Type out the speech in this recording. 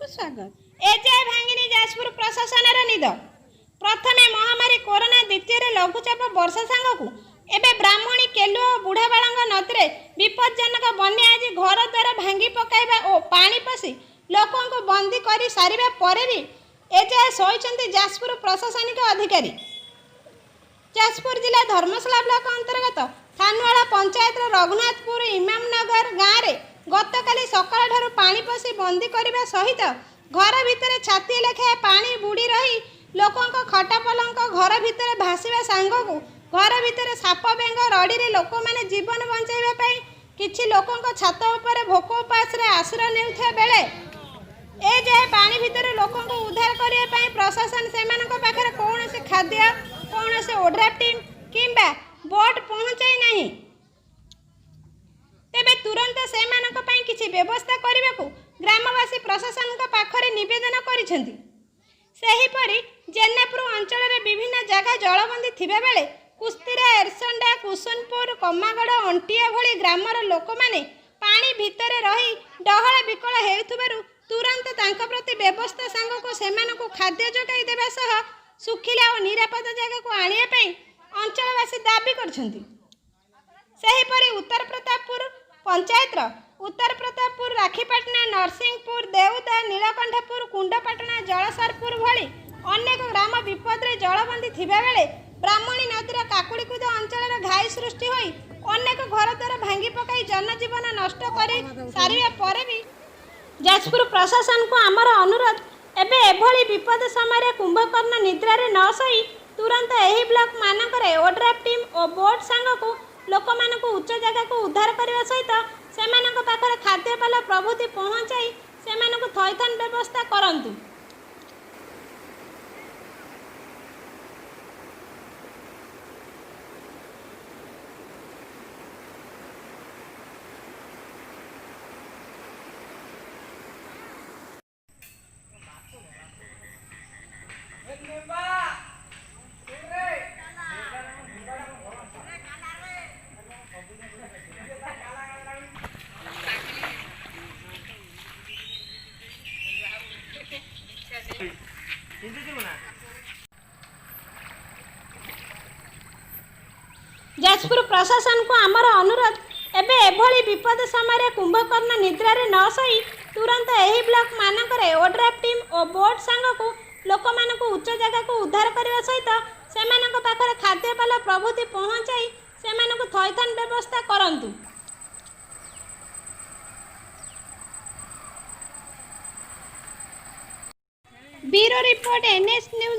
आपको स्वागत। एजाए भांगिनी जाजपुर प्रशासन निद प्रथम महामारी कोरोना द्वितीय लघुचाप वर्षा सांगकू एबे ब्राह्मणी केलुआ और बुढ़ाबाड़ नदी विपज्जनक बन्या आज घर द्वार भांगी पकाइबा और पानी पशि लोकों को बंदी कर सारिबा परे भी एजाए सहिचंती जाजपुर प्रशासनिक अधिकारी। जाजपुर जिला धर्मशाला ब्लॉक अंतर्गत थानवाड़ा पंचायत रघुनाथपुर इमामनगर गाँव में गतकाली सकाळ ठारू पानी पशि बंदी करने सहित घर भितर छाती लेखाएं पानी बुड़ी रही लोकों खटा पलंक घर भितर भाषा सांगू घर भितर साप बेंग रड़ी लोक मैंने जीवन बचाइबा किछि लोकों छात उपर भोक उपास आश्रय नेउथिबा बेले ए जाए पानी भितर लोकों उद्धार करने प्रशासन से कौन से खाद्य कौन से ओड्राफ्ट टीम किंबा बोट पहुँचाई नहीं तेबे तुरंत से किसी व्यवस्था करने को ग्रामवासी प्रशासन पाखरे निवेदन करिसेंती। सेहीपरि जेनापुर अंचल विभिन्न जगह जलबंदी थिबा बेले कुस्तीरा एरसंडा कुसुनपुर कमागड़ अंटिया भली ग्रामर लोक माने पानी भितर रही डहल विकल हेउथबारु तुरंत तांका प्रति व्यवस्था सांगको सेमानकु खाद्य जोगाई देबा सह सुखिला और निरापद जगह को आनिया पई अंचलवासी दाबी करछंती। सेहीपरि उत्तर प्रतापपुर पंचायत उत्तर प्रतापपुर राखीपाटना नरसिंहपुर देउदा नीलकंठपुर कुंडपाटना जलसरपुर भली अनेक ग्राम विपद रे जलबंदी थिबा बेले ब्राह्मणी नदीर काकुड़ीकुद अंचल घाई सृष्टि होई अनेक घर द्वार भांगी पकाई जनजीवन नष्ट कर सारिया परे भी जाजपुर प्रशासन को आमर अनुरोध एबे एभली विपद समय कुंभकर्ण निद्रा रे न सही तुरंत एही ब्लॉक मानकरे ओड्राफ्ट टीम और बोट सांगको लोक मानक उच्च जगह को उद्धार करने सहित सेमानक पाखरे खाद्यपाल प्रभृति पहुँचाई सेमानक थैथान व्यवस्था करंतु। जाजपुर प्रशासन को आमर अनुरोध एबे एभली विपद समय कुंभकर्ण निद्रा रे न सही तुरंत एही ब्लॉक मानकरे ओड्राफ्ट टीम और बोट सांगको लोक मानक उच्च जगह को उद्धार करने सहित सेमानक पाखरे खाद्यपाल प्रभृति पहुँचाई सेमानक थैथान व्यवस्था करंतु। Bureau report NS news.